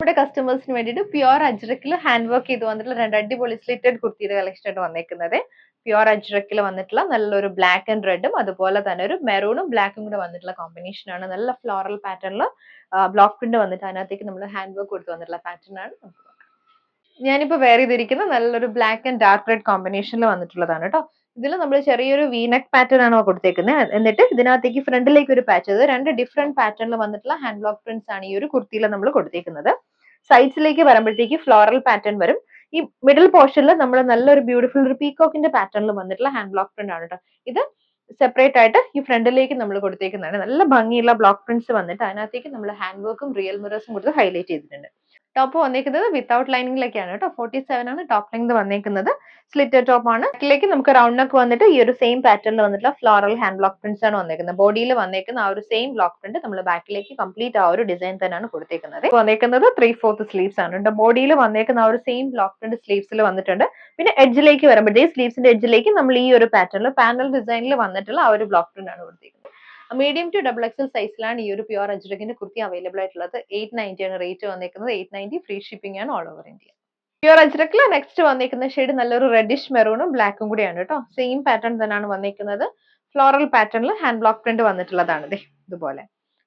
നമ്മുടെ കസ്റ്റമേഴ്സിന് വേണ്ടിയിട്ട് പ്യുവർ അജ്രക്കിൽ ഹാൻഡ് വർക്ക് ചെയ്ത് വന്നിട്ടുള്ള രണ്ട് അടിപൊളി സ്ലിറ്റഡ് കുർത്തിയുടെ കളക്ഷൻ ആയിട്ട് വന്നേക്കുന്നത്. പ്യുവർ അജ്രക്കിൽ വന്നിട്ടുള്ള നല്ലൊരു ബ്ലാക്ക് ആൻഡ് റെഡും അതുപോലെ തന്നെ ഒരു മെറൂണും ബ്ലാക്കും കൂടെ വന്നിട്ടുള്ള കോമ്പിനേഷൻ ആണ്. നല്ല ഫ്ലോറൽ പാറ്റേണിൽ ബ്ലോക്ക് പ്രിന്റ് വന്നിട്ട് അതിനകത്തേക്ക് നമ്മൾ ഹാൻഡ് വർക്ക് കൊടുത്ത് വന്നിട്ടുള്ള പാറ്റേൺ ആണ്. ഞാനിപ്പോ വെയർ ചെയ്തിരിക്കുന്ന നല്ലൊരു ബ്ലാക്ക് ആൻഡ് ഡാർക്ക് റെഡ് കോമ്പിനേഷനിൽ വന്നിട്ടുള്ളതാണ് കേട്ടോ. ഇതിൽ നമ്മൾ ചെറിയൊരു വീനെക്ക് പാറ്റേൺ ആണ് കൊടുത്തേക്കുന്നത്. എന്നിട്ട് ഇതിനകത്തേക്ക് ഫ്രണ്ടിലേക്ക് ഒരു പാച്ച്, അത് രണ്ട് ഡിഫറെന്റ് പാറ്റേണിൽ വന്നിട്ടുള്ള ഹാൻഡ് ബ്ലോക്ക് പ്രിന്റ്സ് ആണ് ഈ ഒരു കുർത്തിയിൽ നമ്മൾ കൊടുത്തേക്കുന്നത്. സൈഡ്സിലേക്ക് വരുമ്പോഴത്തേക്ക് ഫ്ലോറൽ പാറ്റേൺ വരും. ഈ മിഡിൽ പോർഷനിൽ നമ്മൾ നല്ലൊരു ബ്യൂട്ടിഫുൾ ഒരു പീകോക്കിന്റെ പാറ്റേണിൽ വന്നിട്ടുള്ള ഹാൻഡ് ബ്ലോക്ക് പ്രിന്റ് ആണ് കേട്ടോ. ഇത് സെപ്പറേറ്റ് ആയിട്ട് ഈ ഫ്രണ്ടിലേക്ക് നമ്മൾ കൊടുത്തേക്കുന്നതാണ്. നല്ല ഭംഗിയുള്ള ബ്ലോക്ക് പ്രിന്റ്സ് വന്നിട്ട് അതിനകത്തേക്ക് നമ്മൾ ഹാൻഡ് വർക്കും റിയൽ മിറേഴ്സും കൊടുത്ത് ഹൈലൈറ്റ് ചെയ്തിട്ടുണ്ട്. ടോപ്പ് വന്നേക്കുന്നത് വിത്തൗട്ട് ലൈനിങ്ങിലേക്കാണ് കേട്ടോ. 47 ആണ് ടോപ്പ് ലെങ്ത് വന്നേക്കുന്നത്. സ്ലിറ്റർ ടോപ്പ് ആണ്. ബാക്കിലേക്ക് നമുക്ക് റൗണ്ട് നെക്ക് വന്നിട്ട് ഈ ഒരു സെയിം പാറ്റേണിൽ വന്നിട്ടുള്ള ഫ്ലോറൽ ഹാൻഡ് ബ്ലോക്ക് പ്രിന്റ്സ് ആണ് വന്നേക്കുന്നത്. ബോഡിയിൽ വന്നേക്കുന്ന ആ ഒരു സെയിം ബ്ലോക്ക് പ്രിന്റ് നമ്മൾ ബാക്കിലേക്ക് കംപ്ലീറ്റ് ആ ഒരു ഡിസൈൻ തന്നെയാണ് കൊടുത്തേക്കുന്നത്. വന്നേക്കുന്നത് 3/4 സ്ലീവ്സ് ആണ് കേട്ടോ. ബോഡിയിൽ വന്നേക്കുന്ന ആ ഒരു സെയിം ബ്ലോക്ക് പ്രിന്റ് സ്ലീവ്സിൽ വന്നിട്ടുണ്ട്. പിന്നെ എഡ്ജിലേക്ക് വരുമ്പോഴത്തേക്ക് സ്ലീവ്സിന്റെ എഡ്ജിലേക്ക് നമ്മൾ ഈ ഒരു പാറ്റേണിൽ പാനൽ ഡിസൈനിൽ വന്നിട്ടുള്ള ആ ഒരു ബ്ലോക്ക് പ്രിന്റ് ആണ് കൊടുത്തേക്കുന്നത്. മീഡിയം ടു ഡബിൾ എക്സൽ സൈസിലാണ് ഈ ഒരു പ്യുവർ അജ്രക്കിന്റെ കുർത്തി അവൈലബിൾ ആയിട്ടുള്ളത്. 890 ആണ് റേറ്റ് വന്നേക്കുന്നത്. 890 ഫ്രീ ഷിപ്പിംഗ് ആണ് ഓൾ ഓവർ ഇന്ത്യ. പ്യുവർ അജ്രക്കിൽ നെക്സ്റ്റ് വന്നേക്കുന്ന ഷെയ്ഡ് നല്ലൊരു റെഡിഷ് മെറൂണും ബ്ലാക്കും കൂടിയാണ് കേട്ടോ. സെയിം പാറ്റേൺ തന്നെയാണ് വന്നേക്കുന്നത്. ഫ്ലോറൽ പാറ്റേണിൽ ഹാൻഡ് ബ്ലോക്ക് പ്രിന്റ് വന്നിട്ടുള്ളതാണ്. ഇതുപോലെ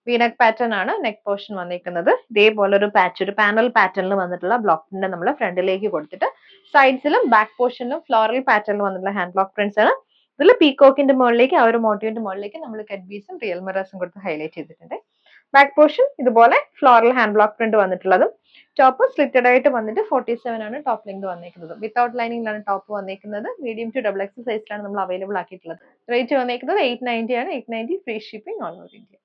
വീനക്ക് പാറ്റേൺ ആണ് നെക്ക് പോർഷൻ വന്നേക്കുന്നത്. ഇതേപോലെ ഒരു പാച്ച്, ഒരു പാനൽ പാറ്റേണിൽ വന്നിട്ടുള്ള ബ്ലോക്ക് പ്രിന്റ് നമ്മൾ ഫ്രണ്ടിലേക്ക് കൊടുത്തിട്ട് സൈഡ്സിലും ബാക്ക് പോർഷനിലും ഫ്ലോറൽ പാറ്റേണിൽ വന്നിട്ടുള്ള ഹാൻഡ് ബ്ലോക്ക് പ്രിന്റ്സ് ആണ്. ഇതിൽ പീകോക്കിന്റെ മുകളിലേക്ക് ആ ഒരു മോട്ടീവിന്റെ മുകളിലേക്ക് നമ്മൾ കട്ട് ബീസും റിയൽ മിറേഴ്സും കൊടുത്ത് ഹൈലൈറ്റ് ചെയ്തിട്ടുണ്ട്. ബാക്ക് പോർഷൻ ഇതുപോലെ ഫ്ലോറൽ ഹാൻഡ് ബ്ലോക്ക് പ്രിന്റ് വന്നിട്ടുള്ളതും ടോപ്പ് സ്ലിറ്റഡ് ആയിട്ട് വന്നിട്ട് 47 ആണ് ടോപ്പ് ലെങ്ത് വന്നേക്കുന്നത്. വിത്തൗട്ട് ലൈനിങ്ങിലാണ് ടോപ്പ് വന്നേക്കുന്നത്. മീഡിയം ടു ഡബിൾ എക്സ് സൈസിലാണ് നമ്മൾ അവൈലബിൾ ആക്കിയിട്ടുള്ളത്. റേറ്റ് വന്നേക്കുന്നത് 890 ആണ്. 890 free shipping all over India.